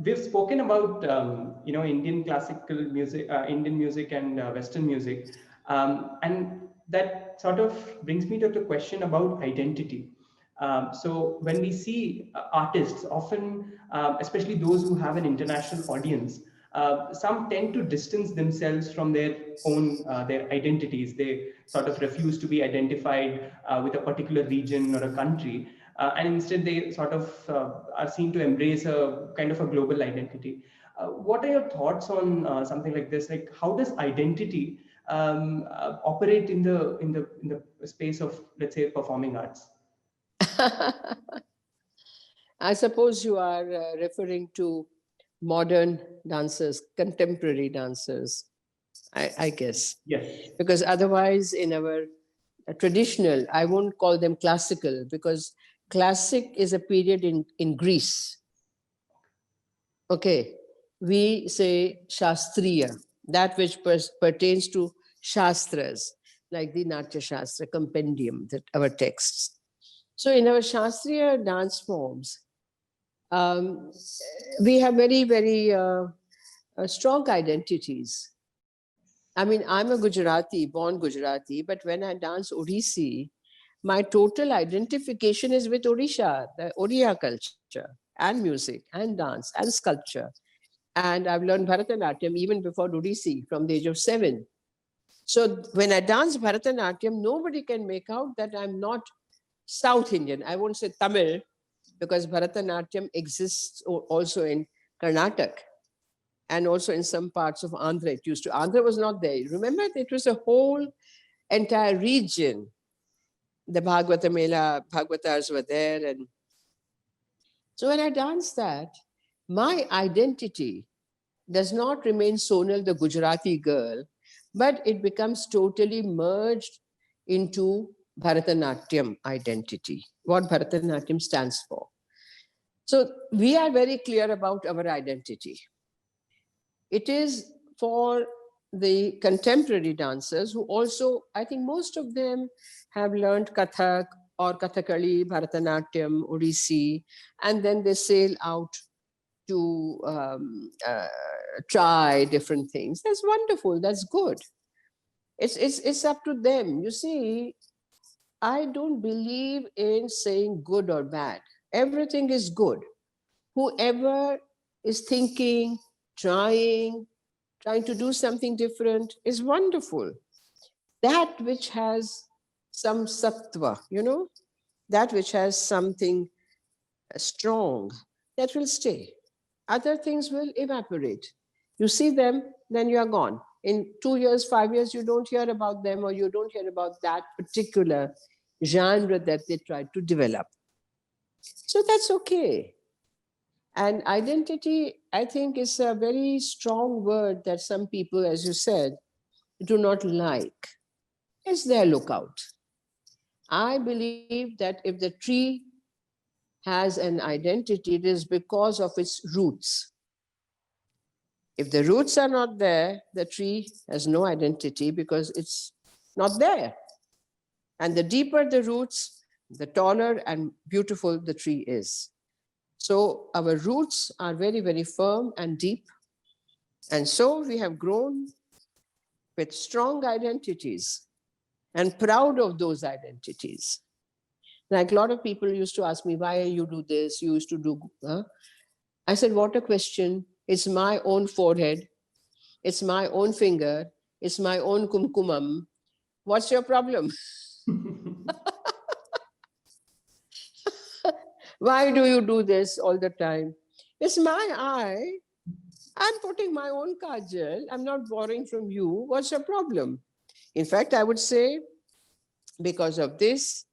we've spoken about Indian classical music, Indian music, and Western music, and that sort of brings me to the question about identity. So when we see artists, often, especially those who have an international audience, some tend to distance themselves from their own their identities. They sort of refuse to be identified with a particular region or a country, and instead they sort of are seen to embrace a kind of a global identity. What are your thoughts on something like this? Like, how does identity operate in the space of, let's say, performing arts? I suppose you are referring to modern dancers, contemporary dancers, I guess. Yes. Because otherwise, in our traditional, I won't call them classical, because classic is a period in Greece. Okay, we say Shastriya, that which pertains to Shastras, like the Natya Shastra compendium, that our texts. So in our Shastriya dance forms, we have very, very strong identities. I mean, I'm a Gujarati, born Gujarati, but when I dance Odissi, my total identification is with Odisha, the Odia culture, and music, and dance, and sculpture. And I've learned Bharatanatyam even before Odissi from the age of 7. So when I dance Bharatanatyam, nobody can make out that I'm not South Indian. I won't say Tamil, because Bharatanatyam exists also in Karnataka and also in some parts of Andhra. It used to, Andhra was not there. Remember, it was a whole entire region. The Bhagavata Mela, Bhagavatars were there. And so when I dance that, my identity does not remain Sonal, the Gujarati girl, but it becomes totally merged into Bharatanatyam identity, what Bharatanatyam stands for. So we are very clear about our identity. It is for the contemporary dancers who also, I think most of them have learned Kathak or Kathakali, Bharatanatyam, Odissi, and then they sail out to try different things. That's wonderful, that's good. It's up to them. You see, I don't believe in saying good or bad. Everything is good. Whoever is thinking, trying to do something different is wonderful. That which has some sattva, that which has something strong, that will stay. Other things will evaporate. You see them, then you are gone. In 2 years, 5 years, you don't hear about them, or you don't hear about that particular genre that they tried to develop. So that's okay. And identity, I think, is a very strong word that some people, as you said, do not like. It's their lookout. I believe that if the tree has an identity, it is because of its roots. If the roots are not there, the tree has no identity because it's not there. And the deeper the roots, the taller and beautiful the tree is. So our roots are very, very firm and deep. And so we have grown with strong identities and proud of those identities. Like a lot of people used to ask me, why you do this? You used to do, I said, what a question. It's my own forehead. It's my own finger. It's my own kumkumam. What's your problem? Why do you do this all the time? It's my eye. I'm putting my own kajal. I'm not borrowing from you. What's your problem? In fact, I would say, because of this,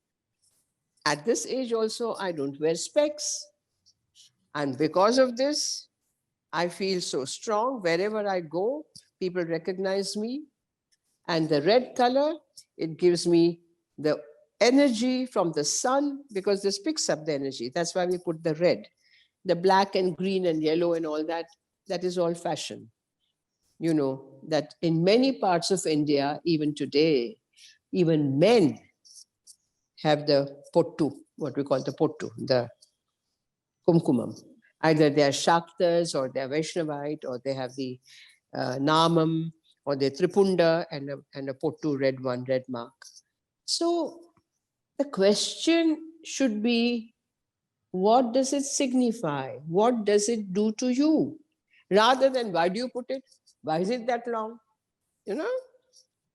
at this age also, I don't wear specs. And because of this, I feel so strong. Wherever I go, people recognize me. And the red color, it gives me the energy from the sun, because this picks up the energy. That's why we put the red. The black and green and yellow and all that, that is all fashion. You know, that in many parts of India, even today, even men have the pottu, what we call the pottu, the kumkumam. Either they are Shaktas or they are Vaishnavite or they have the Namam or the Tripunda and a Pottu red mark. So the question should be, what does it signify? What does it do to you? Rather than why do you put it? Why is it that long? You know?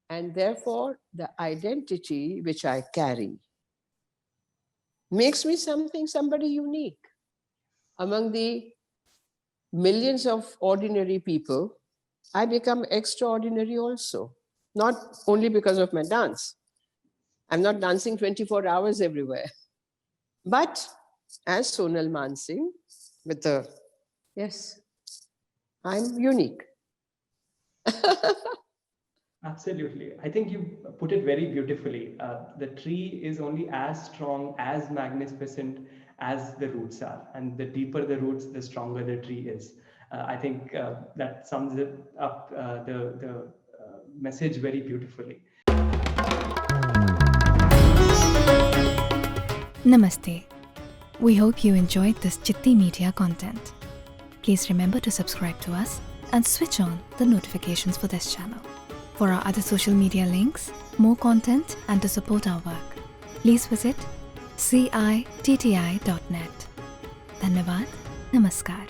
And therefore, the identity which I carry makes me somebody unique. Among the millions of ordinary people, I become extraordinary also. Not only because of my dance. I'm not dancing 24 hours everywhere. But as Sonal Mansingh, yes, I'm unique. Absolutely. I think you put it very beautifully. The tree is only as strong, as magnificent as the roots are. And the deeper the roots, the stronger the tree is. I think that sums it up the message very beautifully. Namaste. We hope you enjoyed this Chitti Media content. Please remember to subscribe to us and switch on the notifications for this channel. For our other social media links, more content and to support our work, please visit citti.net. Dhanyavad. Namaskar.